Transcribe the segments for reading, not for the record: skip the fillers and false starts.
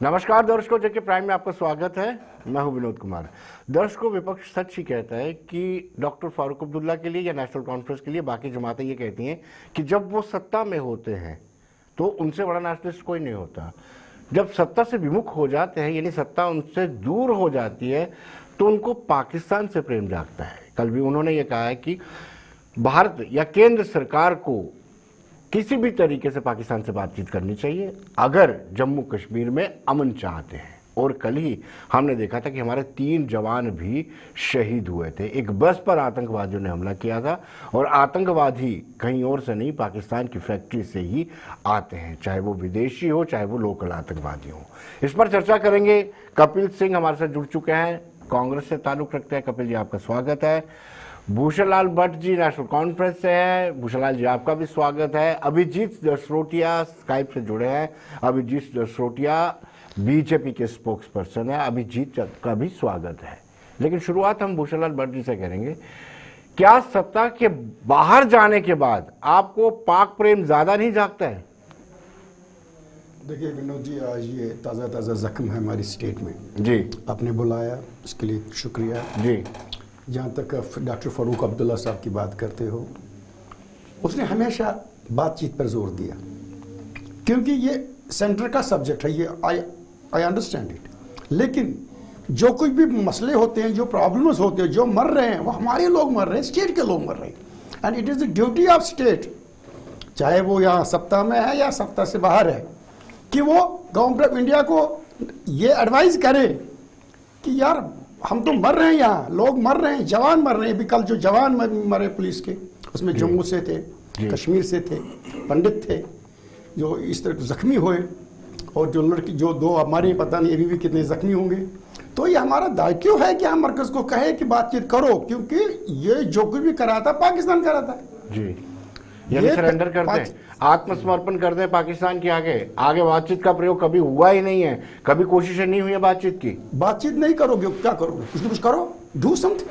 नमस्कार दर्शकों, जेके प्राइम में आपका स्वागत है। मैं हूं विनोद कुमार। दर्शकों, विपक्ष सच ही कहता है कि डॉक्टर फारूक अब्दुल्ला के लिए या नेशनल कॉन्फ्रेंस के लिए बाकी जमातें ये कहती हैं कि जब वो सत्ता में होते हैं तो उनसे बड़ा नेशनलिस्ट कोई नहीं होता। जब सत्ता से विमुख हो जाते हैं, यानी सत्ता उनसे दूर हो जाती है, तो उनको पाकिस्तान से प्रेम जागता है। कल भी उन्होंने ये कहा है कि भारत या केंद्र सरकार को किसी भी तरीके से पाकिस्तान से बातचीत करनी चाहिए अगर जम्मू कश्मीर में अमन चाहते हैं। और कल ही हमने देखा था कि हमारे 3 जवान भी शहीद हुए थे। एक बस पर आतंकवादियों ने हमला किया था, और आतंकवादी कहीं और से नहीं, पाकिस्तान की फैक्ट्री से ही आते हैं, चाहे वो विदेशी हो चाहे वो लोकल आतंकवादी हो। इस पर चर्चा करेंगे। कपिल सिंह हमारे साथ जुड़ चुके हैं, कांग्रेस से ताल्लुक रखते हैं। कपिल जी, आपका स्वागत है। भूषण लाल भट्ट जी नेशनल कॉन्फ्रेंस से है। भूषण लाल जी, आपका भी स्वागत है। अभिजीत जसरोटिया स्काइप से जुड़े हैं। अभिजीत जसरोटिया बीजेपी के स्पोक्स पर्सन है। अभिजीत का भी स्वागत है। लेकिन शुरुआत हम भूषण लाल भट्ट जी से करेंगे। क्या सत्ता के बाहर जाने के बाद आपको पाक प्रेम ज्यादा नहीं जागता है? देखिए विनोद जी, आज ये ताज़ा ताज़ा जख्म है हमारी स्टेट में जी। आपने बुलाया, इसके लिए शुक्रिया जी। जहाँ तक डॉक्टर फारूक अब्दुल्ला साहब की बात करते हो, उसने हमेशा बातचीत पर जोर दिया, क्योंकि ये सेंटर का सब्जेक्ट है। ये आई अंडरस्टैंड इट। लेकिन जो कुछ भी मसले होते हैं, जो प्रॉब्लम्स होते हैं, जो मर रहे हैं, वो हमारे लोग मर रहे हैं, स्टेट के लोग मर रहे हैं। And it is the duty of state, चाहे वो यहाँ सत्ता में है या सत्ता से बाहर है, कि वो गवर्नमेंट ऑफ इंडिया को ये एडवाइस करे कि यार हम तो मर रहे हैं, यहाँ लोग मर रहे हैं, जवान मर रहे हैं। अभी कल जो जवान मरे पुलिस के, उसमें जम्मू से थे, कश्मीर से थे, पंडित थे, जो इस तरह जख्मी हुए, और जो लड़की जो 2 हमारे पता नहीं अभी भी कितने जख्मी होंगे। तो ये हमारा दायित्व है कि हम मरकज को कहे कि बातचीत करो, क्योंकि ये जो कुछ भी करा था पाकिस्तान करा था जी। यानी सरेंडर कर दें, आत्मसमर्पण कर दें पाकिस्तान के आगे। आगे बातचीत का प्रयोग कभी हुआ ही नहीं है, कभी कोशिशें नहीं हुई है बातचीत की। बातचीत नहीं करोगे क्या करोगे? कुछ ना कुछ करो, डू समथिंग।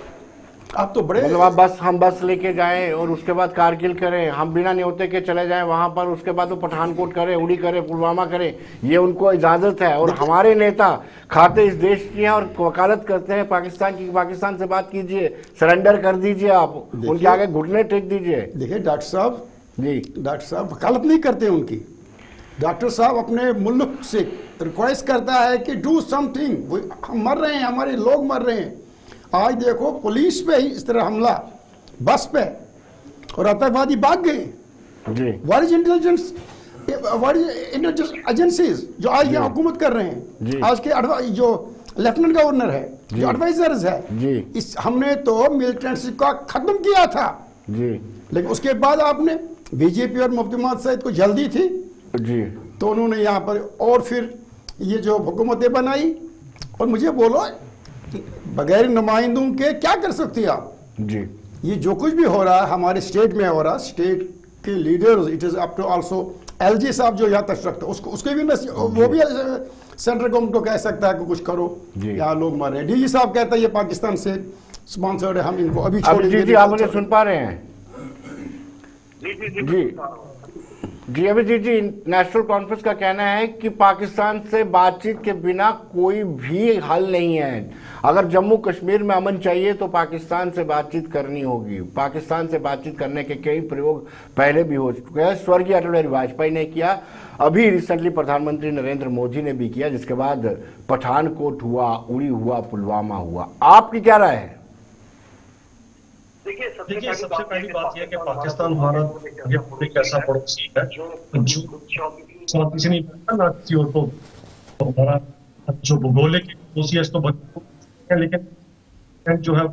आप तो बड़े मतलब आप हम बस लेके जाएं और उसके बाद कारगिल करें, हम बिना न्योते के चले जाएं वहां पर, उसके बाद वो पठानकोट करें, उड़ी करें, पुलवामा करें, ये उनको इजाजत है। और हमारे नेता खाते इस देश की हैं और वकालत करते हैं पाकिस्तान की। पाकिस्तान से बात कीजिए, सरेंडर कर दीजिए, आप उनके आगे घुटने टेक दीजिए। देखिए डॉक्टर साहब जी, डॉक्टर साहब वकालत नहीं करते उनकी। डॉक्टर साहब अपने मुल्क से रिक्वेस्ट करता है कि डू समथिंग। हम मर रहे हैं, हमारे लोग मर रहे हैं। आज देखो पुलिस पे ही इस तरह हमला, बस पे, और आतंकवादी भाग गए। जी। व्हाट इज इंटेलिजेंस एजेंसीज जो आज ये हुकूमत कर रहे हैं, आज के जो लेफ्टिनेंट गवर्नर है, जो एडवाइजर्स है, इस हमने तो मिलिटेंसी का खत्म किया था जी। लेकिन उसके बाद आपने बीजेपी और मुफ्ती मोहम्मद सईद को जल्दी थी जी, तो उन्होंने यहाँ पर और फिर ये जो हुकूमतें बनाई। और मुझे बोलो, बगैर नुमाइंदों के क्या कर सकते हैं आप? जी। ये जो कुछ भी हो रहा है हमारे स्टेट में हो रहा है, स्टेट के leaders, it is up to also LG साहब जो यहाँ तक रखते, उसके भी वो भी सेंट्रल गवर्नमेंट को कह सकता है कि कुछ करो, यहाँ लोग मर रहे हैं। डीजी साहब कहता है ये पाकिस्तान से स्पॉन्सर्ड है, हम इनको अभी छोड़ेंगे। जी, आप मुझे सुन पा रहे हैं? जी जी। अभिजीत जी, नेशनल कॉन्फ्रेंस का कहना है कि पाकिस्तान से बातचीत के बिना कोई भी हल नहीं है। अगर जम्मू कश्मीर में अमन चाहिए तो पाकिस्तान से बातचीत करनी होगी। पाकिस्तान से बातचीत करने के कई प्रयोग पहले भी हो चुके हैं। स्वर्गीय अटल बिहारी वाजपेयी ने किया, अभी रिसेंटली प्रधानमंत्री नरेंद्र मोदी ने भी किया, जिसके बाद पठानकोट हुआ, उड़ी हुआ, पुलवामा हुआ। आपकी क्या राय है? देखिए, सबसे पहली बात यह कि पाकिस्तान हमारा एक ऐसा पड़ोसी है जो किसी नहीं बनता ना किसी और को। हमारा जो भूगोलिक पड़ोसी तो है, लेकिन जो है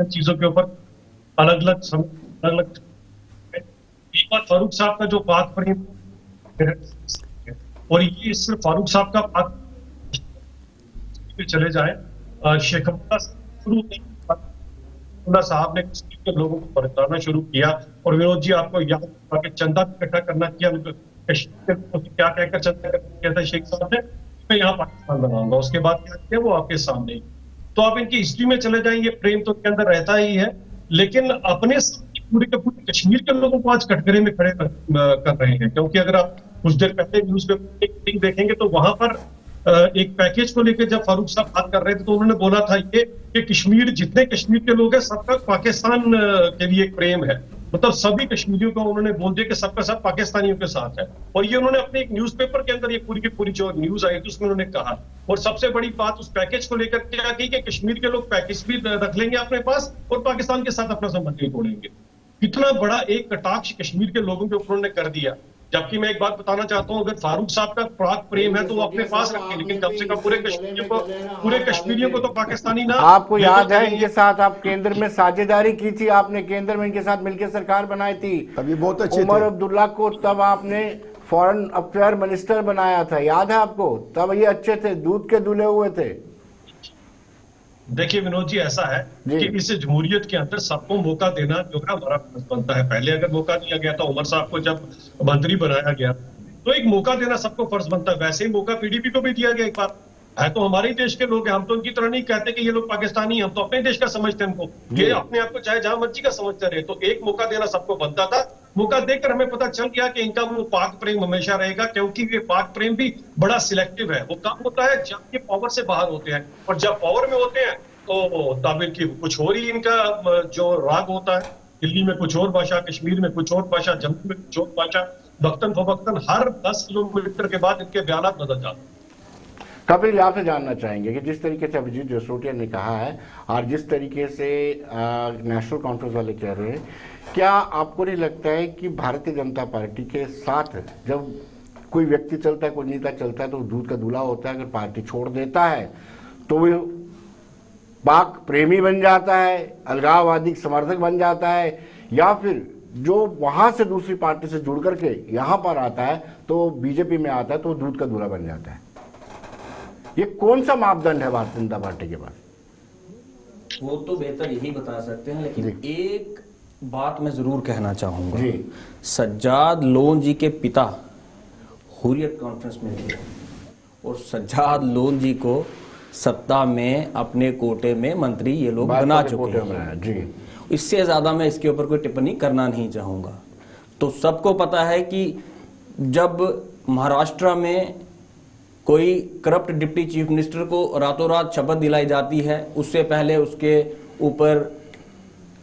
चीजों के ऊपर अलग अलग समय अलग अलग। एक बात फारूक साहब का जो बात पड़ी, और ये सिर्फ फारूक साहब का बात चले जाए, शेख अब्दुल्ला साहब ने कश्मीर के लोगों को परेशान शुरू किया। और विनोद जी आपको याद होगा कि चंदा इकट्ठा करना किया, कश्मीर के लोगों को क्या कहकर चंदा किया था शेख साहब ने, मैं यहाँ पाकिस्तान बनाऊंगा। उसके बाद क्या किया वो आपके सामने। तो आप इनकी हिस्ट्री में चले जाएंगे, प्रेम तो के अंदर रहता ही है, लेकिन अपने पूरे के पूरे कश्मीर के लोगों को आज कटघरे में खड़े कर रहे हैं। क्योंकि अगर आप कुछ देर पहले न्यूज पेपर देखेंगे तो वहां पर एक पैकेज को लेकर जब फारूक साहब बात कर रहे थे तो उन्होंने बोला था ये कि कश्मीर, जितने कश्मीर के लोग हैं सबका पाकिस्तान के लिए एक प्रेम है। मतलब सभी कश्मीरियों को उन्होंने बोल दिया कि सबका सब पाकिस्तानियों के साथ है। और ये उन्होंने अपने एक न्यूज़पेपर के अंदर ये पूरी की पूरी जो न्यूज आई थी उसमें उन्होंने कहा। और सबसे बड़ी बात उस पैकेज को लेकर क्या की कि कश्मीर के लोग पैकेज भी रख लेंगे अपने पास और पाकिस्तान के साथ अपना संबंध नहीं तोड़ेंगे। इतना बड़ा एक कटाक्ष कश्मीर के लोगों के ऊपर उन्होंने कर दिया। जबकि मैं एक बात बताना चाहता हूं, अगर फारूक साहब का पाक प्रेम है तो वो अपने पास रखें, लेकिन कम से कम पूरे कश्मीरियों को तो पाकिस्तानी ना। आपको याद है इनके साथ आप केंद्र में साझेदारी की थी, आपने केंद्र में इनके साथ मिलकर सरकार बनाई थी। अभी बहुत अच्छे उमर अब्दुल्ला को तब आपने फॉरेन अफेयर मिनिस्टर बनाया था, याद है आपको? तब ये अच्छे थे, दूध के दूल्हे हुए थे। देखिए विनोद जी, ऐसा है कि इस जमहूरियत के अंदर सबको मौका देना जो है हमारा फर्ज बनता है। पहले अगर मौका दिया गया था उमर साहब को जब मंत्री बनाया गया, तो एक मौका देना सबको फर्ज बनता है। वैसे ही मौका पीडीपी को भी दिया गया। एक बार है तो हमारे ही देश के लोग हैं, हम तो उनकी तरह नहीं कहते कि ये लोग पाकिस्तानी हैं, हम तो अपने देश का समझते हैं उनको। ये अपने आप को चाहे जहां मर्जी का समझते रहे। तो एक मौका देना सबको बनता था। मौका देकर हमें पता चल गया कि इनका वो पाक प्रेम हमेशा रहेगा, क्योंकि ये पाक प्रेम भी बड़ा सिलेक्टिव है। वो कब होता है जब ये पावर से बाहर होते हैं, और जब पावर में होते हैं तो ताबिर की कुछ और ही इनका जो राग होता है। दिल्ली में कुछ और भाषा, कश्मीर में कुछ और भाषा, जम्मू में कुछ और भाषा, वक्तन फवक्तन हर 10 किलोमीटर के बाद इनके बयान बदल जाते हैं। कपिल, आपसे जानना चाहेंगे कि जिस तरीके से अभिजीत जसरोटिया ने कहा है और जिस तरीके से नेशनल कॉन्फ्रेंस वाले कह रहे हैं, क्या आपको नहीं लगता है कि भारतीय जनता पार्टी के साथ जब कोई व्यक्ति चलता है, कोई नेता चलता है, तो दूध का दूल्हा होता है? अगर पार्टी छोड़ देता है तो वो पाक प्रेमी बन जाता है, अलगाववादी समर्थक बन जाता है, या फिर जो वहां से दूसरी पार्टी से जुड़ करके यहां पर आता है तो बीजेपी में आता है तो दूध का दूल्हा बन जाता है? ये कौन सा मापदंड है भारतीय जनता पार्टी के पास? वो तो बेहतर यही बता सकते हैं, लेकिन एक बात मैं जरूर कहना चाहूंगा। सज्जाद लोन जी के पिता हुर्रियत कॉन्फ्रेंस में थे और सज्जाद लोन जी को सत्ता में अपने कोटे में मंत्री ये लोग बना चुके हैं जी। इससे ज्यादा मैं इसके ऊपर कोई टिप्पणी करना नहीं चाहूंगा। तो सबको पता है कि जब महाराष्ट्र में कोई करप्ट डिप्टी चीफ मिनिस्टर को रातों रात शपथ दिलाई जाती है, उससे पहले उसके ऊपर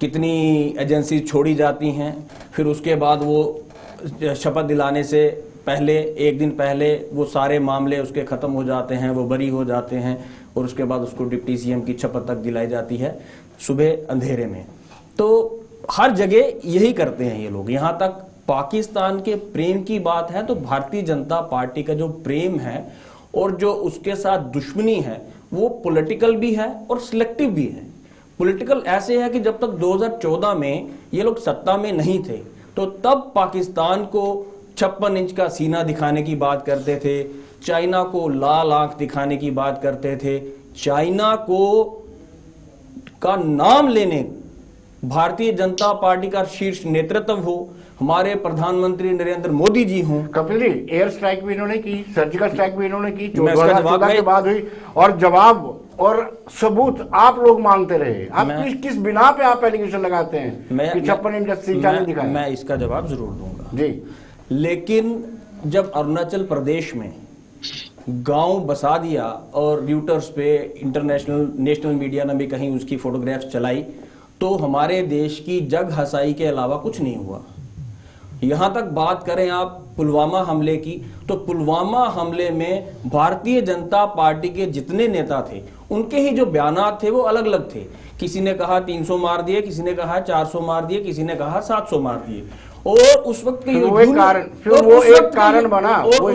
कितनी एजेंसी छोड़ी जाती हैं, फिर उसके बाद वो शपथ दिलाने से पहले एक दिन पहले वो सारे मामले उसके खत्म हो जाते हैं, वो बरी हो जाते हैं, और उसके बाद उसको डिप्टी सीएम की शपथ तक दिलाई जाती है सुबह अंधेरे में। तो हर जगह यही करते हैं ये लोग। यहाँ तक पाकिस्तान के प्रेम की बात है तो भारतीय जनता पार्टी का जो प्रेम है और जो उसके साथ दुश्मनी है वो पॉलिटिकल भी है और सिलेक्टिव भी है। पॉलिटिकल ऐसे है कि जब तक 2014 में ये लोग सत्ता में नहीं थे तो तब पाकिस्तान को 56 इंच का सीना दिखाने की बात करते थे, चाइना को लाल आंख दिखाने की बात करते थे, चाइना को का नाम लेने भारतीय जनता पार्टी का शीर्ष नेतृत्व हो, हमारे प्रधानमंत्री नरेंद्र मोदी जी हों। कपिल जी, एयर स्ट्राइक भी इन्होंने की, सर्जिकल स्ट्राइक भी इन्होंने की, 2014 के बाद हुई, और जवाब और सबूत आप लोग मांगते रहे। आप किस बिना पे आप एलिगेशन लगाते हैं कि 56 इंच का सीना नहीं दिखाया? मैं इसका जवाब जरूर दूंगा जी। लेकिन जब अरुणाचल प्रदेश में गांव बसा दिया और र्यूटर्स पे नेशनल मीडिया ने भी कहीं उसकी फोटोग्राफ्स चलाई, तो हमारे देश की जग हसाई के अलावा कुछ नहीं हुआ। यहां तक बात करें आप पुलवामा हमले की, तो पुलवामा हमले में भारतीय जनता पार्टी के जितने नेता थे उनके ही जो बयानात थे वो अलग अलग थे। किसी ने कहा 300 मार दिए, किसी ने कहा 400 मार दिए, किसी ने कहा 700 मार दिए। और उस वक्त के वो एक कारण बना। और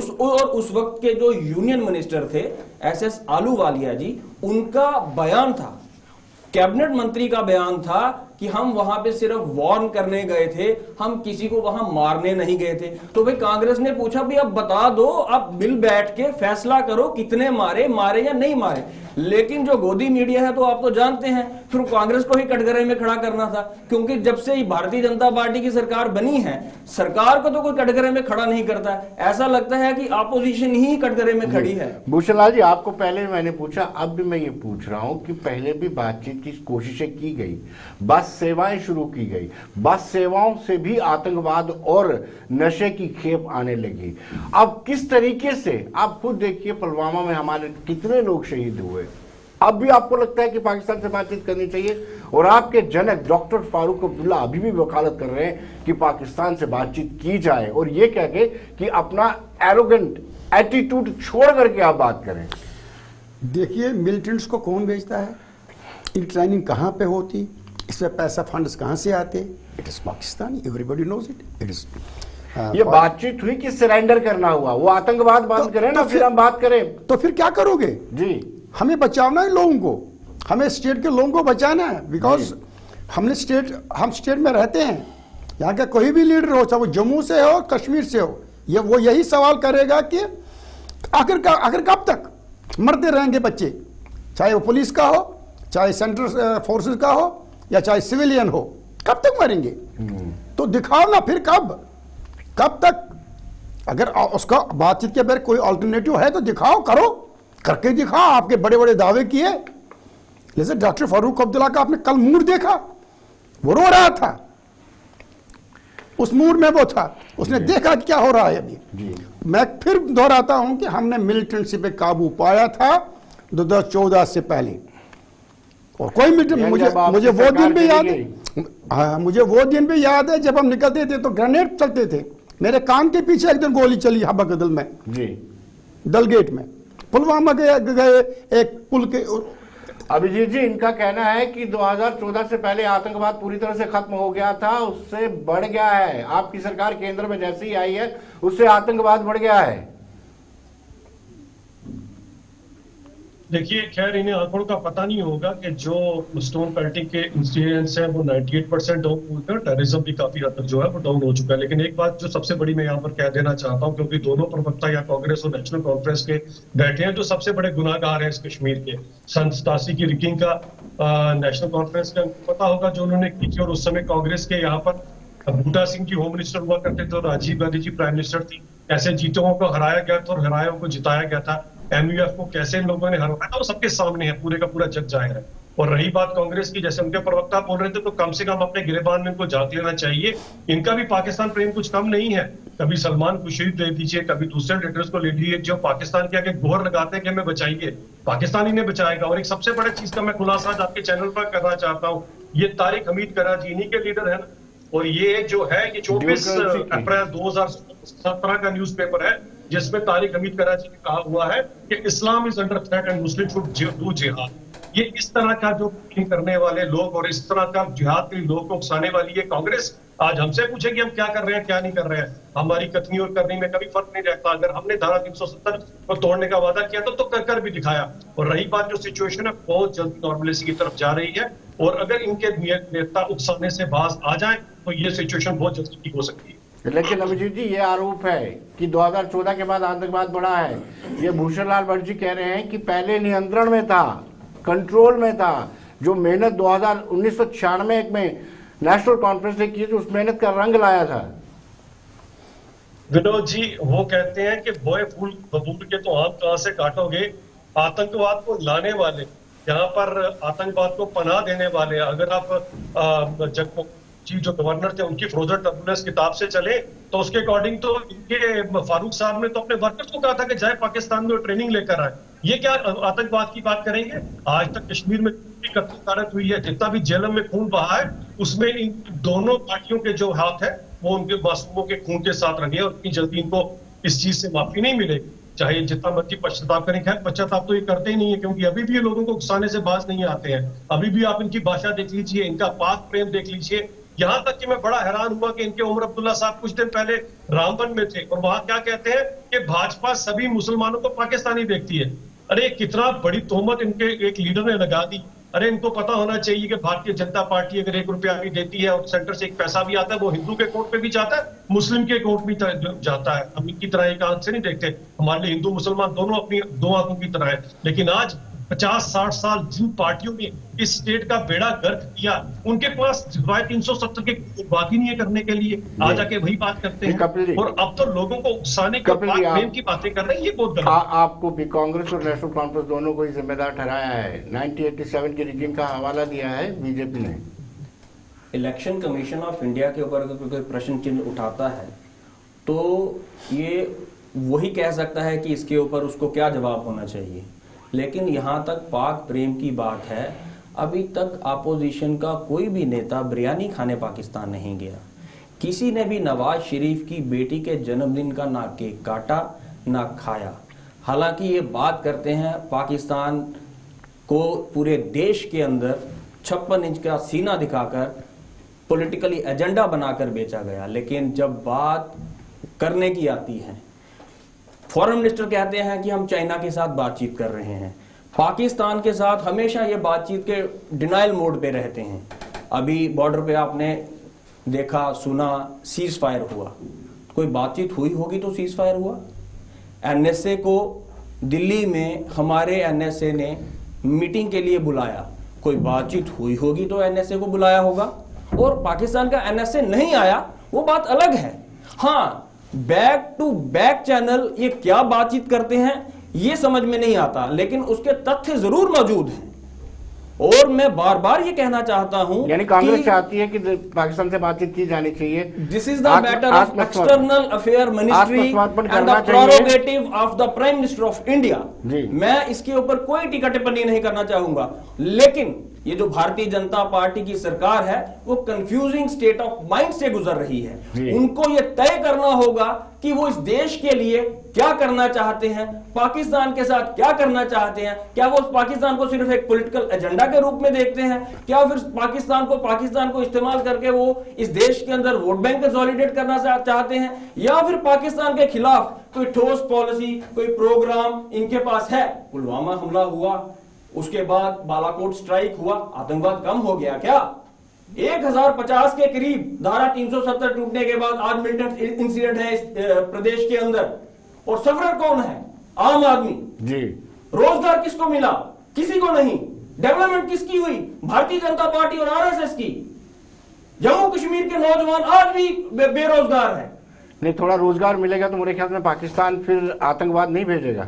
उस वक्त के जो यूनियन मिनिस्टर थे SS आलूवालिया जी, उनका बयान था, कैबिनेट मंत्री का बयान था कि हम वहां पे सिर्फ वार्न करने गए थे, हम किसी को वहां मारने नहीं गए थे। तो भाई कांग्रेस ने पूछा भी अब बता दो, अब मिल बैठ के फैसला करो कितने मारे या नहीं मारे। लेकिन जो गोदी मीडिया है तो आप तो जानते हैं, फिर कांग्रेस को ही कटघरे में खड़ा करना था, क्योंकि जब से ही भारतीय जनता पार्टी की सरकार बनी है, सरकार को तो कोई कटघरे में खड़ा नहीं करता। ऐसा लगता है कि ऑपोजिशन ही कटघरे में खड़ी है। भूषण लाल जी, आपको पहले मैंने पूछा, अब भी मैं ये पूछ रहा हूं कि पहले भी बातचीत की कोशिशें की गई, बस सेवाएं शुरू की गई, बस सेवाओं से भी आतंकवाद और नशे की खेप आने लगी। अब किस तरीके से, आप खुद देखिए पुलवामा में हमारे कितने लोग शहीद हुए। अब भी आपको लगता है कि पाकिस्तान से बातचीत करनी चाहिए? और आपके जनक डॉक्टर फारूक अब्दुल्ला अभी भी वकालत कर रहे हैं कि पाकिस्तान से बातचीत की जाए, और ये कह के कि अपना एरोगेंट एटीट्यूड छोड़ करके आप बात करें। देखिए, मिलिटेंट्स को कौन भेजता है, इनकी ट्रेनिंग कहाँ पे होती, इसमें पैसा फंड्स कहाँ से आते? It is Pakistani, everybody knows it. It is ये बातचीत हुई कि सरेंडर करना हुआ, वो आतंकवाद बंद करें ना, फिर हम बात करें। तो फिर क्या करोगे जी? हमें बचाना है लोगों को, हमें स्टेट के लोगों को बचाना है, बिकॉज हम स्टेट में रहते हैं। यहाँ का कोई भी लीडर हो, चाहे वो जम्मू से हो, कश्मीर से हो, वो यही सवाल करेगा कि आखिर कब तक मरते रहेंगे बच्चे, चाहे वो पुलिस का हो, चाहे सेंट्रल फोर्सेस का हो, या चाहे सिविलियन हो, कब तक मरेंगे? तो दिखाओ ना फिर, कब तक? अगर उसका बातचीत के बारे कोई अल्टरनेटिव है तो दिखाओ, करो, करके दिखाओ। आपके बड़े बड़े दावे किए, जैसे डॉक्टर फारूक अब्दुल्ला का आपने कल मूड देखा, वो रो रहा था, उस मूड में वो था, उसने देखा कि क्या हो रहा है अभी। मैं फिर दोहराता हूं कि हमने मिलिटेंसी पे काबू पाया था 2014 से पहले, और कोई मिलिटेंट, मुझे वो दिन भी याद है, हाँ, मुझे वो दिन भी याद है जब हम निकलते थे तो ग्रेनेड चलते थे। मेरे कान के पीछे एक दिन गोली चली हबकदल में, दलगेट में, पुलवामा गए एक पुल के। अभिजीत जी, इनका कहना है कि 2014 से पहले आतंकवाद पूरी तरह से खत्म हो गया था, उससे बढ़ गया है। आपकी सरकार केंद्र में जैसे ही आई है, उससे आतंकवाद बढ़ गया है। देखिए, खैर इन्हें आंकड़ों का पता नहीं होगा कि जो स्टोन पेल्टिंग के इंसिडेंट्स हैं वो 98% डाउन होकर, टेररिज्म भी काफी हद तक जो है वो डाउन हो चुका है। लेकिन एक बात जो सबसे बड़ी मैं यहाँ पर कह देना चाहता हूँ, क्योंकि दोनों प्रवक्ता या कांग्रेस और नेशनल कॉन्फ्रेंस के बैठे हैं जो सबसे बड़े गुनाहगार हैं इस कश्मीर के। सन 87 की रिगिंग का नेशनल कॉन्फ्रेंस का पता होगा जो उन्होंने की थी, और उस समय कांग्रेस के यहाँ पर बूटा सिंह जी होम मिनिस्टर हुआ करते थे और राजीव गांधी जी प्राइम मिनिस्टर थी। ऐसे जीतों को हराया गया था और हरायों को जिताया गया था। MUF को कैसे लोगों ने हराया था वो सबके सामने है, पूरे का पूरा जग जाहिर है। और रही बात कांग्रेस की, जैसे उनके प्रवक्ता बोल रहे थे, तो कम से कम अपने गिरेबान में इनको जात लेना चाहिए। इनका भी पाकिस्तान प्रेम कुछ कम नहीं है। कभी सलमान खुशी ले लीजिए, कभी दूसरे लीडर्स को ले लीजिए जो पाकिस्तान के आगे गुहार लगाते हैं कि हमें बचाइए, पाकिस्तान इन्हें बचाएगा। और एक सबसे बड़े चीज का मैं खुलासा आज आपके चैनल पर करना चाहता हूँ, ये तारिक हमीद कराची इन्हीं के लीडर है ना, और ये जो है ये 24 अप्रैल 2017 का न्यूज़पेपर है, जिसमें तारिक हमीद कराची ने कहा हुआ है कि Islam is under threat and Muslim should do jihad. ये इस तरह का जो करने वाले लोग और इस तरह का जिहाद के लोग को उकसाने वाली ये कांग्रेस आज हमसे पूछे कि हम क्या कर रहे हैं क्या नहीं कर रहे हैं। हमारी कथनी और करनी में कभी फर्क नहीं रहता। अगर हमने धारा 370 को तोड़ने का वादा किया तो कर भी दिखाया। और रही बात जो सिचुएशन है बहुत जल्दी नॉर्मलिटी की तरफ जा रही है, और अगर इनके नेता उकसाने से बाज आ जाए तो ये सिचुएशन बहुत जल्दी ठीक हो सकती है। लेकिन अभिजीत जी, ये आरोप है कि 2014 के बाद आतंकवाद बढ़ा है। ये भूषण लाल भट्ट जी कह रहे हैं कि पहले नियंत्रण में था, कंट्रोल में था। जो मेहनत 1996 में नेशनल कॉन्फ्रेंस ने की थी, उस मेहनत का रंग लाया था। विनोद जी, वो कहते हैं कि बोए फूल बबूल के तो आप कहां से काटोगे। आतंकवाद को लाने वाले, यहाँ पर आतंकवाद को पनाह देने वाले, अगर आप जी जो गवर्नर थे उनकी फ्रोजन टर्बुलेंस किताब से चले तो उसके अकॉर्डिंग तो इनके फारूक साहब ने तो अपने वर्कर्स को कहा था कि जाए पाकिस्तान में ट्रेनिंग लेकर आए। ये क्या आतंकवाद की बात करेंगे? आज तक कश्मीर में कत्ल हुई है, जितना भी जेलम में खून बहा है उसमें इन दोनों पार्टियों के जो हाथ है वो उनके मासूमों के खून के साथ रंगे, और इतनी जल्दी इनको इस चीज से माफी नहीं मिलेगी, चाहे जितना मर्जी पश्चाताप करें। खैर पश्चाताप तो ये करते ही नहीं है, क्योंकि अभी भी ये लोगों को उकसाने से बाज नहीं आते हैं। अभी भी आप इनकी भाषा देख लीजिए, इनका पाक प्रेम देख लीजिए। यहां तक कि मैं बड़ा हैरान हुआ कि इनके उमर अब्दुल्ला साहब कुछ दिन पहले रामबन में थे और वहां क्या कहते हैं कि भाजपा सभी मुसलमानों को पाकिस्तानी देखती है। अरे कितना बड़ी तोहमत इनके एक लीडर ने लगा दी। अरे इनको पता होना चाहिए कि भारतीय जनता पार्टी अगर 1 रुपया भी देती है और सेंटर से एक पैसा भी आता है, वो हिंदू के अकाउंट पे भी जाता है, मुस्लिम के अकाउंट भी जाता है। हम इनकी तरह एक आंख से नहीं देखते। हमारे लिए हिंदू मुसलमान दोनों अपनी 2 आंखों की तरह है। लेकिन आज 50-60 साल जिन पार्टियों ने इस स्टेट का बेड़ा गर्क किया, उनके पास 370 के बात ही नहीं है करने के लिए, आ जाके वही बात करते हैं। और अब तो लोगों को उकसाने के बाद प्रेम की बातें कर रहे हैं, ये बहुत गलत। आपको भी कांग्रेस और नेशनल कॉन्फ्रेंस दोनों को ही जिम्मेदार ठहराया है। 1987 के रिजीम का हवाला दिया है बीजेपी ने। इलेक्शन कमीशन ऑफ इंडिया के ऊपर अगर कोई प्रश्न चिन्ह उठाता है तो ये वही कह सकता है कि इसके ऊपर उसको क्या जवाब होना चाहिए। लेकिन यहाँ तक पाक प्रेम की बात है, अभी तक अपोजिशन का कोई भी नेता बिरयानी खाने पाकिस्तान नहीं गया। किसी ने भी नवाज शरीफ की बेटी के जन्मदिन का ना केक काटा ना खाया। हालांकि ये बात करते हैं पाकिस्तान को पूरे देश के अंदर 56 इंच का सीना दिखाकर पॉलिटिकली एजेंडा बनाकर बेचा गया। लेकिन जब बात करने की आती है, फॉरेन मिनिस्टर कहते हैं कि हम चाइना के साथ बातचीत कर रहे हैं, पाकिस्तान के साथ हमेशा ये बातचीत के डिनाइल मोड पे रहते हैं। अभी बॉर्डर पे आपने देखा सुना सीज फायर हुआ, कोई बातचीत हुई होगी तो सीज फायर हुआ। एनएसए को दिल्ली में हमारे एनएसए ने मीटिंग के लिए बुलाया, कोई बातचीत हुई होगी तो एनएसए को बुलाया होगा। और पाकिस्तान का एनएसए नहीं आया वो बात अलग है। हाँ, बैक टू बैक चैनल ये क्या बातचीत करते हैं ये समझ में नहीं आता, लेकिन उसके तथ्य जरूर मौजूद हैं। और मैं बार बार ये कहना चाहता हूं, यानी कांग्रेस चाहती है कि पाकिस्तान से बातचीत की जानी चाहिए। This is the matter of external affair ministry and the prerogative of the prime minister of India. मैं इसके ऊपर कोई टीका टिप्पणी नहीं करना चाहूंगा, लेकिन ये जो भारतीय जनता पार्टी की सरकार है वो कंफ्यूजिंग स्टेट ऑफ माइंड से गुजर रही है। उनको ये तय करना होगा कि वो इस देश के लिए क्या करना चाहते हैं, पाकिस्तान के साथ क्या करना चाहते हैं। क्या वो पाकिस्तान को सिर्फ एक पॉलिटिकल एजेंडा के रूप में देखते हैं, क्या फिर पाकिस्तान को इस्तेमाल करके वो इस देश के अंदर वोट बैंक कंसोलिडेट करना चाहते हैं, या फिर पाकिस्तान के खिलाफ कोई ठोस पॉलिसी कोई प्रोग्राम इनके पास है। पुलवामा हमला हुआ, उसके बाद बालाकोट स्ट्राइक हुआ, आतंकवाद कम हो गया क्या? 1050 के करीब धारा 370 टूटने के बाद आज मिलिटेंट इंसिडेंट है इस प्रदेश के अंदर, और सफरर कौन है? आम आदमी जी। रोजगार किसको मिला? किसी को नहीं। डेवलपमेंट किसकी हुई? भारतीय जनता पार्टी और आरएसएस की। जम्मू कश्मीर के नौजवान आज भी बेरोजगार है। नहीं, थोड़ा रोजगार मिलेगा तो मेरे ख्याल में पाकिस्तान फिर आतंकवाद नहीं भेजेगा।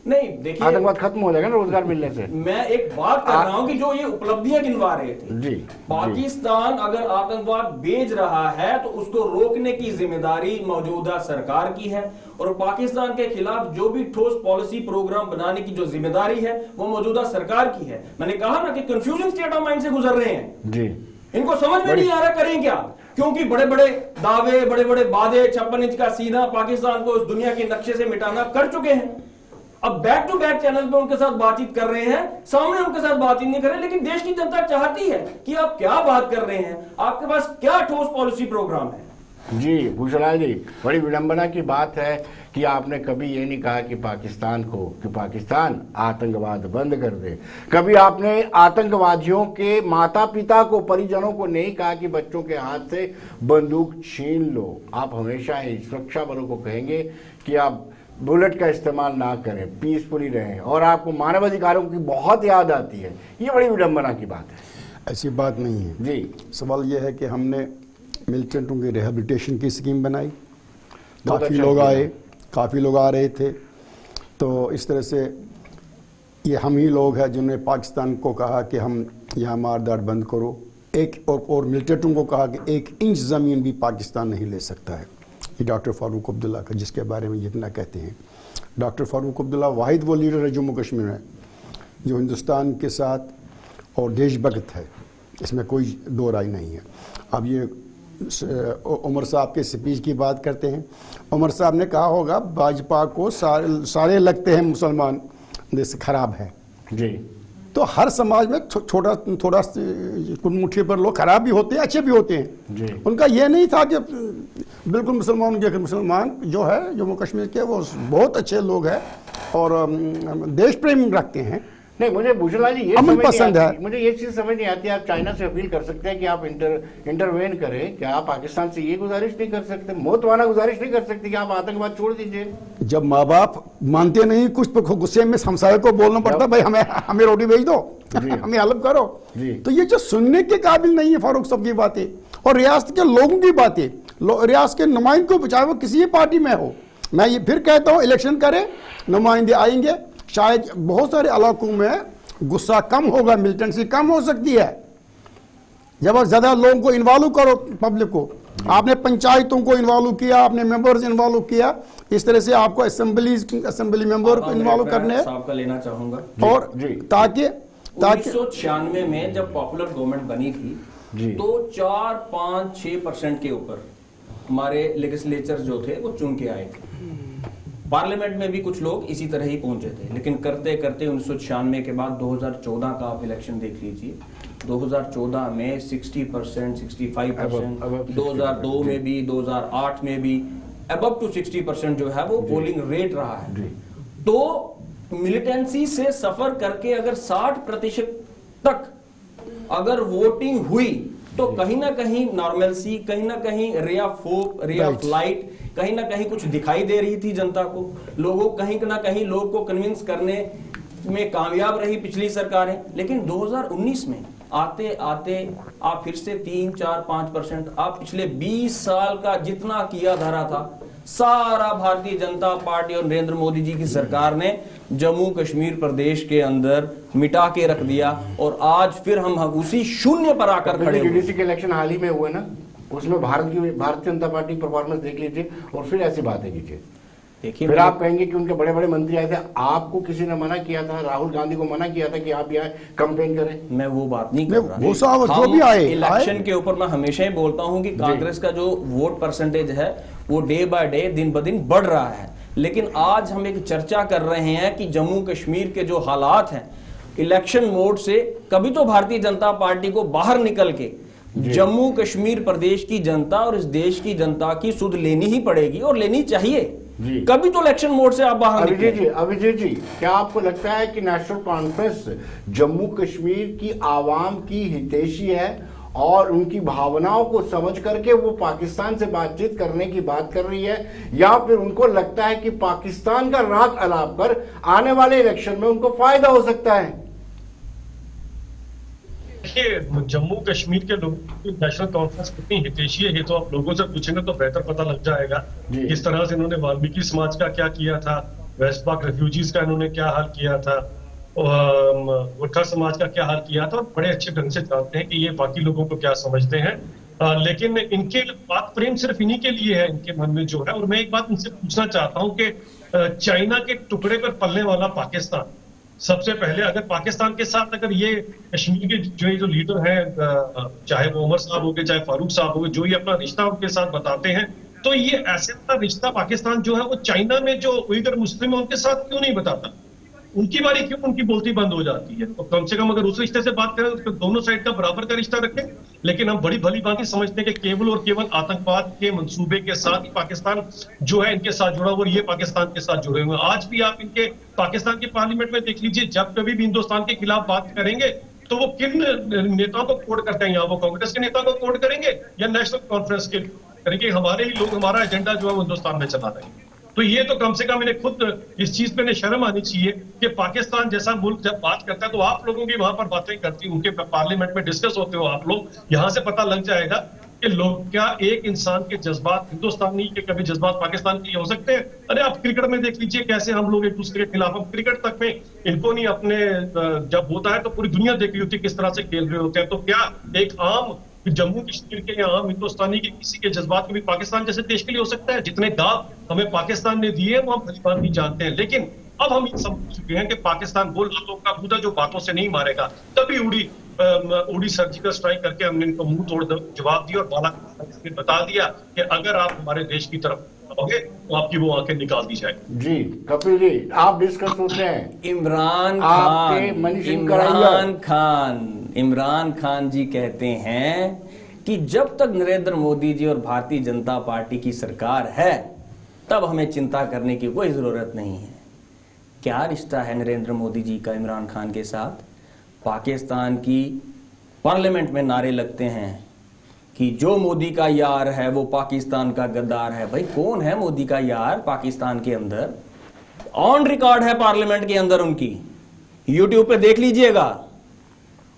नहीं, देखिए आतंकवाद खत्म हो जाएगा ना रोजगार मिलने से। मैं एक बात कर रहा हूं कि जो ये उपलब्धियां गिनवा रहे थे जी, पाकिस्तान अगर आतंकवाद भेज रहा है तो उसको रोकने की जिम्मेदारी मौजूदा सरकार की है, और पाकिस्तान के खिलाफ जो भी ठोस पॉलिसी प्रोग्राम बनाने की जो जिम्मेदारी है वो मौजूदा सरकार की है। मैंने कहा ना कि कंफ्यूजन स्टेट ऑफ माइंड से गुजर रहे हैं जी। इनको समझ में नहीं आ रहा करें क्या, क्योंकि बड़े बड़े दावे, बड़े बड़े वादे, 56 इंच का सीना, पाकिस्तान को उस दुनिया के नक्शे से मिटाना कर चुके हैं। अब बैक टू बैक चैनल पे उनके साथ बातचीत कर रहे हैं, सामने उनके साथ बातचीत नहीं कर रहे। लेकिन देश की जनता चाहती है कि आप क्या बात कर रहे हैं, आपके पास क्या ठोस पॉलिसी प्रोग्राम है। जी भूषणलाल जी, बड़ी विडंबना की बात है कि आपने कभी ये नहीं कहा कि पाकिस्तान आतंकवाद बंद कर दे। कभी आपने आतंकवादियों के माता पिता को, परिजनों को नहीं कहा कि बच्चों के हाथ से बंदूक छीन लो। आप हमेशा ही सुरक्षा बलों को कहेंगे कि आप बुलेट का इस्तेमाल ना करें, पीसफुली रहें, और आपको मानवाधिकारों की बहुत याद आती है। ये बड़ी विडंबना की बात है। ऐसी बात नहीं है जी। सवाल यह है कि हमने मिलिटेंटों की रिहेबिलिटेशन की स्कीम बनाई, काफ़ी लोग आ रहे थे, तो इस तरह से ये हम ही लोग हैं जिन्होंने पाकिस्तान को कहा कि हम यहाँ मारदार बंद करो, और मिलिटेंटों को कहा कि 1 इंच ज़मीन भी पाकिस्तान नहीं ले सकता है। ये डॉक्टर फारूक अब्दुल्ला का, जिसके बारे में जितना कहते हैं, डॉक्टर फारूक अब्दुल्ला वाहिद वो लीडर है जम्मू कश्मीर में जो हिंदुस्तान के साथ और देशभक्त है, इसमें कोई दो राय नहीं है। अब ये उमर साहब के स्पीच की बात करते हैं, उमर साहब ने कहा होगा भाजपा को सारे लगते हैं मुसलमान जैसे खराब है जी। तो हर समाज में थोड़ा मुट्ठी पर लोग खराब भी होते हैं, अच्छे भी होते हैं जी। उनका यह नहीं था कि बिल्कुल मुसलमान जो है जम्मू कश्मीर के वो बहुत अच्छे लोग हैं और देश प्रेम रखते हैं, नहीं, मुझे भूषणलाल जी ये अमन समझ नहीं पसंद आती, है। मुझे ये चीज समझ नहीं आती। आप चाइना से अपील कर सकते हैं कि आप इंटरवेन करें, क्या आप पाकिस्तान से ये गुजारिश नहीं कर सकते, मौतवाना गुजारिश नहीं कर सकते कि आप आतंकवाद छोड़ दीजिए? जब माँ बाप मानते नहीं कुछ तो गुस्से में हमसाये को बोलना पड़ता है, भाई हमें रोटी भेज दो, हमें हेल्प करो। तो ये जो सुनने के काबिल नहीं है फारूक साहब की बातें और रियासत के लोगों की बातें, रियासत के नुमाइंदे को, चाहे वो किसी पार्टी में हो। मैं ये फिर कहता हूँ, इलेक्शन करें, नुमाइंदे आएंगे, शायद बहुत सारे इलाकों में गुस्सा कम होगा, मिलिटेंसी कम हो सकती है। जब आप ज्यादा लोगों को इन्वॉल्व करो, पब्लिक को, आपने पंचायतों को इन्वॉल्व किया, आपने मेंबर्स इन्वॉल्व किया, इस तरह से आपको असेंबली मेंबर को इन्वॉल्व करने हैं। साहब का लेना चाहूंगा और ताकि 1996 में जब पॉपुलर गवर्नमेंट बनी थी तो 4-5-6% के ऊपर हमारे लेजिस्लेचर जो थे वो चुन के आए थे। पार्लियामेंट में भी कुछ लोग इसी तरह ही पहुंचे थे, लेकिन करते करते 1996 के बाद 2014 का आप इलेक्शन देख लीजिए, 2014 में 60%, 65%, 2002 में भी, 2008 में भी अबव टू 60% जो है वो पोलिंग रेट रहा है। तो मिलिटेंसी से सफर करके अगर 60% तक अगर वोटिंग हुई तो कहीं ना कहीं नॉर्मलसी, कहीं ना कहीं ray of hope, ray of light, कहीं ना कहीं कुछ दिखाई दे रही थी जनता को। लोगों कहीं ना कहीं लोग को कन्विंस करने में कामयाब रही पिछली सरकारें। लेकिन 2019 में आते आते आप फिर से 3-4-5%, आप पिछले 20 साल का जितना किया धरा था सारा भारतीय जनता पार्टी और नरेंद्र मोदी जी की सरकार ने जम्मू कश्मीर प्रदेश के अंदर मिटा के रख दिया। और आज फिर हम उसी शून्य पर आकर खड़े हुए। यूडीसी के इलेक्शन हाल ही में हुए ना, उसमें भारतीय जनता पार्टी की परफॉर्मेंस देख लीजिए और फिर ऐसी बातें कीजिए। देखिए, फिर आप कहेंगे कि उनके बड़े बड़े मंत्री आए थे, आपको किसी ने मना किया था, राहुल गांधी को मना किया था कि आप यहाँ कैंपेन करें? मैं वो बात नहीं कर रहा। वो साहब जो भी आए इलेक्शन के ऊपर मैं हमेशा ही बोलता हूं कि कांग्रेस का जो वोट परसेंटेज है वो डे बाय डे, दिन ब दिन बढ़ रहा है। लेकिन आज हम एक चर्चा कर रहे हैं कि जम्मू कश्मीर के जो हालात हैं, इलेक्शन मोड से कभी तो भारतीय जनता पार्टी को बाहर निकल के जम्मू कश्मीर प्रदेश की जनता और इस देश की जनता की सुध लेनी ही पड़ेगी और लेनी चाहिए। कभी तो इलेक्शन मोड से आप बाहर अभिजीत जी, क्या आपको लगता है कि नेशनल कॉन्फ्रेंस जम्मू कश्मीर की आवाम की हितैषी है और उनकी भावनाओं को समझ करके वो पाकिस्तान से बातचीत करने की बात कर रही है, या फिर उनको लगता है कि पाकिस्तान का राग अलाप कर आने वाले इलेक्शन में उनको फायदा हो सकता है? देखिए, जम्मू कश्मीर के लोगों की नेशनल कॉन्फ्रेंस कितनी हितैषी है ये तो आप लोगों से पूछेंगे तो बेहतर पता लग जाएगा। किस तरह से इन्होंने वाल्मीकि समाज का क्या किया था, वेस्ट पाक रेफ्यूजीज का इन्होंने क्या हाल किया था, गोरखा समाज का क्या हाल किया था, और बड़े अच्छे ढंग से जानते हैं कि ये बाकी लोगों को क्या समझते हैं। लेकिन इनके बात प्रेम सिर्फ इन्हीं के लिए है, इनके मन में जो है। और मैं एक बात इनसे पूछना चाहता हूँ कि चाइना के टुकड़े पर पलने वाला पाकिस्तान, सबसे पहले अगर पाकिस्तान के साथ अगर ये कश्मीर के जो लीडर हैं, चाहे वो उमर साहब हो गए चाहे फारूक साहब हो गए, जो ये अपना रिश्ता उनके साथ बताते हैं, तो ये ऐसे अपना रिश्ता पाकिस्तान जो है वो चाइना में जो उइगर मुस्लिम है उनके साथ क्यों नहीं बताता? उनकी बारी क्यों उनकी बोलती बंद हो जाती है? तो कम से कम अगर उस रिश्ते से बात करें तो दोनों साइड का बराबर का रिश्ता रखें। लेकिन हम बड़ी भली बात समझते हैं कि केवल और केवल आतंकवाद के मंसूबे के साथ ही पाकिस्तान जो है इनके साथ जुड़ा हुआ, और ये पाकिस्तान के साथ जुड़े हुए हैं। आज भी आप इनके पाकिस्तान के पार्लियामेंट में देख लीजिए, जब कभी भी हिंदुस्तान के खिलाफ बात करेंगे तो वो किन नेताओं को कोट करते हैं? यहाँ वो कांग्रेस के नेताओं को कोट करेंगे या नेशनल कॉन्फ्रेंस के करेंगे? हमारे ही लोग हमारा एजेंडा जो है वो हिंदुस्तान में चला रहे हैं। तो ये तो कम से कम इन्हें खुद इस चीज पे शर्म आनी चाहिए कि पाकिस्तान जैसा मुल्क जब बात करता है तो आप लोगों की वहां पर बातें करती, उनके पार्लियामेंट में डिस्कस होते हो आप लोग, यहां से पता लग जाएगा कि लोग क्या एक इंसान के जज्बात हिंदुस्तानी के कभी जज्बात पाकिस्तान के लिए हो सकते हैं? अरे आप क्रिकेट में देख लीजिए कैसे हम लोग एक दूसरे के खिलाफ, हम क्रिकेट तक में इनको नहीं अपने, जब होता है तो पूरी दुनिया देख रही होती है किस तरह से खेल रहे होते हैं। तो क्या एक आम जम्मू कश्मीर के या आम हिंदुस्तानी के किसी के जज्बात कभी पाकिस्तान जैसे देश के लिए हो सकता है? जितने दाव हमें पाकिस्तान ने दिए वो हम भलीभांति भी जानते हैं। लेकिन अब हम समझ चुके हैं कि पाकिस्तान वो लातों का कूदा जो बातों से नहीं मारेगा। तभी उड़ी सर्जिकल स्ट्राइक करके हमने इनको मुंह तोड़ जवाब दिया और बाला बता दिया कि अगर आप हमारे देश की तरफ आओगे तो आपकी वो आंखें निकाल दी जाएगी। जी कपिल जी, आप डिस्कस होते हैं। इमरान खान जी कहते हैं कि जब तक नरेंद्र मोदी जी और भारतीय जनता पार्टी की सरकार है तब हमें चिंता करने की कोई जरूरत नहीं है। क्या रिश्ता है नरेंद्र मोदी जी का इमरान खान के साथ? पाकिस्तान की पार्लियामेंट में नारे लगते हैं कि जो मोदी का यार है वो पाकिस्तान का गद्दार है। भाई कौन है मोदी का यार पाकिस्तान के अंदर? ऑन रिकॉर्ड है पार्लियामेंट के अंदर उनकी, यूट्यूब पे देख लीजिएगा।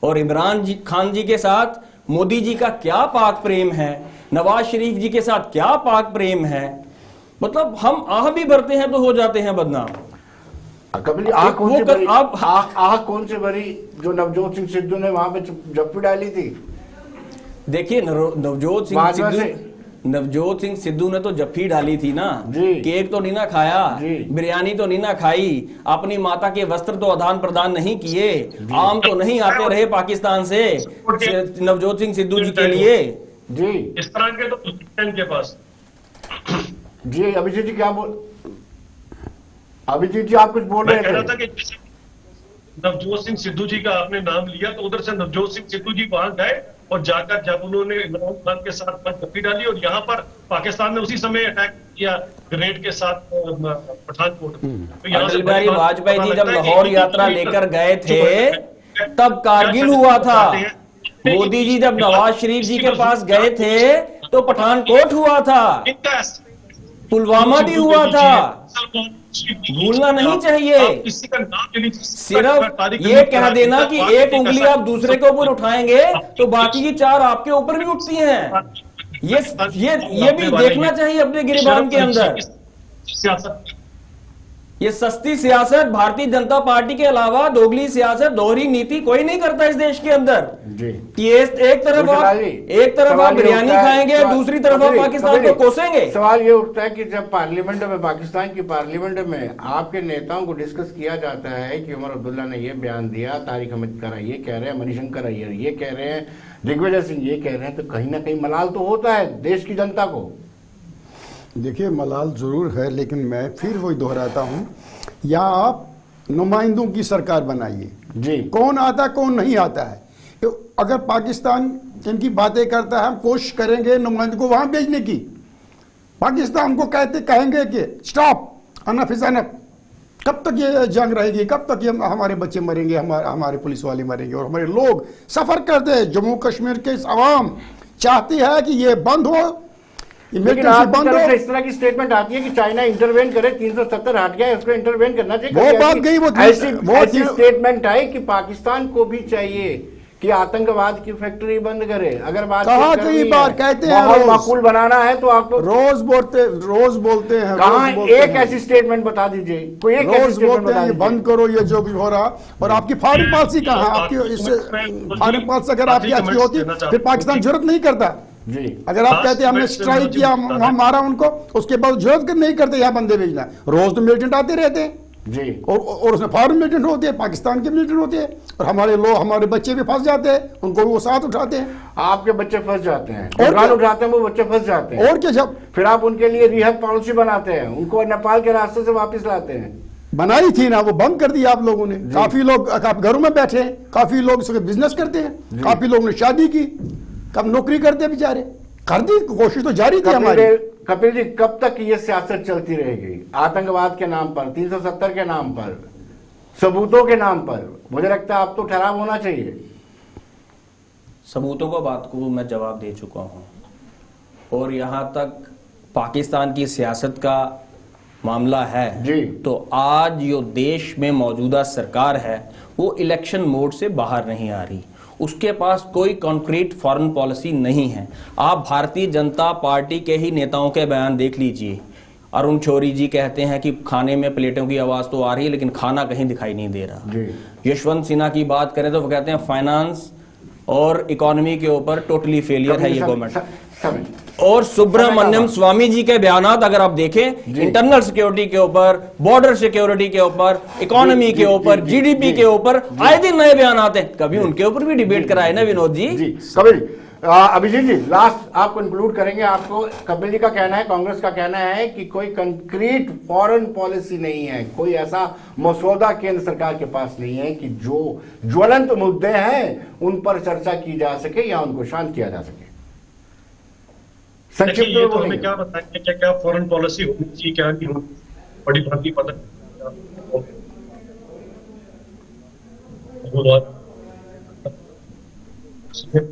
और इमरान खान जी के साथ मोदी जी का क्या पाक प्रेम है, नवाज शरीफ जी के साथ क्या पाक प्रेम है। मतलब हम आह भी भरते हैं तो हो जाते हैं बदनाम। कपिल जी, आह कौन से भरी जो नवजोत सिंह सिद्धू ने वहां पे जप्पी डाली थी? देखिए नवजोत सिंह सिद्धू ने तो जफ्फी डाली थी ना जी। केक तो नहीं ना खाया, बिरयानी तो नहीं ना खाई, अपनी माता के वस्त्र तो आदान प्रदान नहीं किए, आम तो नहीं आते रहे पाकिस्तान से नवजोत सिंह सिद्धू जी के लिए। जी इस तरह के तो के पास। जी अभिजीत जी क्या बोल, अभिजीत जी आप कुछ बोल रहे थे? कह रहा था कि नवजोत सिंह सिद्धू जी का आपने नाम लिया तो उधर से नवजोत सिंह सिद्धू जी वहां गए और जाकर जब उन्होंने इमरान खान के साथ जफ्फी डाली और यहाँ पर पाकिस्तान ने उसी समय अटैक किया ग्रेनेड के साथ पठानकोट। तो अटल बिहारी वाजपेयी जी जब लाहौर यात्रा लेकर गए थे तब कारगिल हुआ था। मोदी जी जब नवाज शरीफ जी के पास गए थे तो पठानकोट हुआ था, पुलवामा भी हुआ था। भूलना नहीं चाहिए। सिर्फ ये कह देना कि एक उंगली आप दूसरे के ऊपर उठाएंगे तो बाकी की चार आपके ऊपर भी उठती हैं। ये भी देखना चाहिए अपने गिरबान के अंदर। ये सस्ती सियासत भारतीय जनता पार्टी के अलावा दोगली सियासत, दोहरी नीति कोई नहीं करता इस देश के अंदर। ये एक तरफ आप बिरयानी खाएंगे, दूसरी तरफ आप पाकिस्तान को कोसेंगे। सवाल ये उठता है कि जब पार्लियामेंट में, पाकिस्तान की पार्लियामेंट में आपके नेताओं को डिस्कस किया जाता है कि उमर अब्दुल्ला ने ये बयान दिया, तारिक अहमद कर ये कह रहे हैं, मणिशंकर अय्यर ये कह रहे हैं, दिग्विजय सिंह ये कह रहे हैं, तो कहीं ना कहीं मलाल तो होता है देश की जनता को। देखिए मलाल जरूर है, लेकिन मैं फिर वही दोहराता हूं, यहाँ आप नुमाइंदों की सरकार बनाइए जी, कौन आता कौन नहीं आता है। तो अगर पाकिस्तान इनकी बातें करता है, हम कोशिश करेंगे नुमाइंदों को वहां भेजने की। पाकिस्तान को कहेंगे कि स्टॉप, अनफ इज अनफ। कब तक ये जंग रहेगी, कब तक ये हमारे बच्चे मरेंगे, हमारे पुलिस वाले मरेंगे और हमारे लोग सफर करते हैं। जम्मू कश्मीर के आवाम चाहती है कि ये बंद हो, लेकिन आपकी इस तरह की स्टेटमेंट आती है कि चाइना इंटरवेन करे, 370 हट गया है, उसको इंटरवेन करना चाहिए। वो बात गई, वो ऐसी स्टेटमेंट आई कि पाकिस्तान को भी चाहिए कि आतंकवाद की फैक्ट्री बंद करे। अगर बात कहा कई बार कहते हैं माहौल माकूल बनाना है तो आपको रोज बोलते हैं। कहाँ एक ऐसी स्टेटमेंट बता दीजिए, कोई एक रोज बोलते हैं बंद करो ये जो भी हो रहा। और आपकी फॉरेन पॉलिसी कहाँ, आपकी इससे फॉरेन पॉलिसी अगर आपकी अच्छी होती फिर पाकिस्तान जरूरत नहीं करता जी। अगर आप कहते हैं हमने स्ट्राइक किया, हम मारा उनको, उसके बाद जरूरत नहीं करते यहाँ बंदे भेजना। रोज तो मिलिटेंट आते रहते हैं जी, और उसमें फॉरेन मिलिटेंट होते हैं, पाकिस्तान के मिलिटेंट होते हैं, और हमारे लोग, हमारे बच्चे भी फंस जाते हैं, उनको वो साथ उठाते हैं। आपके बच्चे फंस जाते हैं, और उठाते हैं, वो बच्चे फंस जाते हैं, और क्या। जब फिर आप उनके लिए रिहब पॉलिसी बनाते हैं, उनको नेपाल के रास्ते से वापस लाते हैं। बनाई थी ना, वो बंद कर दिया आप लोगों ने। काफी लोग घरों में बैठे हैं, काफी लोग बिजनेस करते हैं, काफी लोगों ने शादी की, कब नौकरी करते बेचारे, कर दी, कोशिश तो जारी थी हमारी। कपिल जी कब तक ये सियासत चलती रहेगी? आतंकवाद के नाम पर, 370 के नाम पर, सबूतों के नाम पर? मुझे लगता है अब तो ठहराव होना चाहिए। सबूतों को बात को मैं जवाब दे चुका हूं, और यहां तक पाकिस्तान की सियासत का मामला है जी, तो आज जो देश में मौजूदा सरकार है वो इलेक्शन मोड से बाहर नहीं आ रही। उसके पास कोई कॉन्क्रीट फॉरेन पॉलिसी नहीं है। आप भारतीय जनता पार्टी के ही नेताओं के बयान देख लीजिए। अरुण शौरी जी कहते हैं कि खाने में प्लेटों की आवाज तो आ रही है लेकिन खाना कहीं दिखाई नहीं दे रहा। यशवंत सिन्हा की बात करें तो वो कहते हैं फाइनेंस और इकोनॉमी के ऊपर टोटली फेलियर है ये गवर्नमेंट। और सुब्रमण्यम स्वामी जी के बयानात अगर आप देखें, इंटरनल सिक्योरिटी के ऊपर, बॉर्डर सिक्योरिटी के ऊपर, इकोनॉमी के ऊपर, जीडीपी के ऊपर आए दिन नए बयान आते हैं। कभी उनके ऊपर भी डिबेट कराए ना विनोद जी। कपिल अभिजीत जी लास्ट आप कंक्लूड करेंगे। आपको कपिल जी का कहना है, कांग्रेस का कहना है कि कोई कंक्रीट फॉरेन पॉलिसी नहीं है, कोई ऐसा मसौदा केंद्र सरकार के पास नहीं है कि जो ज्वलंत मुद्दे हैं उन पर चर्चा की जा सके या उनको शांत किया जा सके। संक्षिप्त में तो हमें क्या बताएंगे, क्या फॉरेन पॉलिसी होनी चाहिए, क्या नहीं होनी, बड़ी भांति पता वो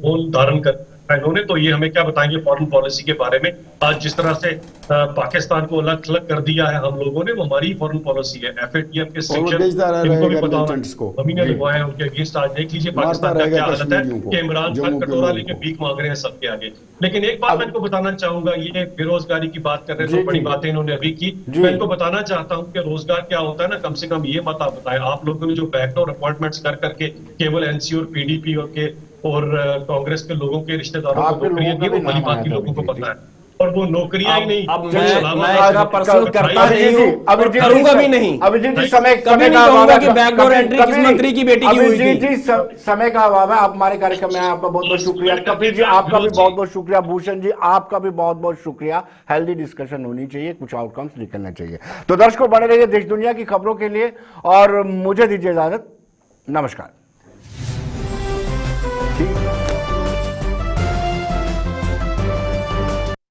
बोल धारण कर इन्होंने, तो ये हमें क्या बताएंगे फॉरेन पॉलिसी के बारे में। आज जिस तरह से पाकिस्तान को अलग थलग कर दिया है हम लोगों ने, वो हमारी फॉरेन पॉलिसी है। FATF के सेक्शन इनको भी पता होना, हम ही ने लगवाए हैं उनके अगेंस्ट। आज देख लीजिए पाकिस्तान का क्या हालत है कि इमरान खान कटोरा लेके भीख मांग रहे हैं सबके आगे। लेकिन एक बात मैं इनको बताना चाहूंगा, ये बेरोजगारी की बात कर रहे हैं, तो बड़ी बातें इन्होंने अभी की। मैं इनको बताना चाहता हूँ कि रोजगार क्या होता है ना, कम से कम ये मत आप बताएं। आप लोगों ने जो बैकडोर अपॉइंटमेंट्स कर करके केवल NC और PDP और कांग्रेस के लोगों के रिश्तेदारों को नौकरियां दी, वो भली बात लोगों को पता है। और वो नौकरियां ही नहीं, अब मैं इसका पर्सनल करता नहीं हूं, करूंगा भी नहीं। अभिजीत जी, समय कभी नहीं कहूंगा कि बैकडोर एंट्री किस मंत्री की बेटी की हुई थी। अभिजीत जी, समय का अभाव है। आप हमारे कार्यक्रम में आपका बहुत बहुत शुक्रिया। कपिल जी, आपका भी बहुत बहुत शुक्रिया। भूषण जी, आपका भी बहुत बहुत शुक्रिया। हेल्दी डिस्कशन होनी चाहिए, कुछ आउटकम्स निकलना चाहिए। तो दर्शकों, बने रहिए देश दुनिया की खबरों के लिए और मुझे दीजिए इजाजत। नमस्कार।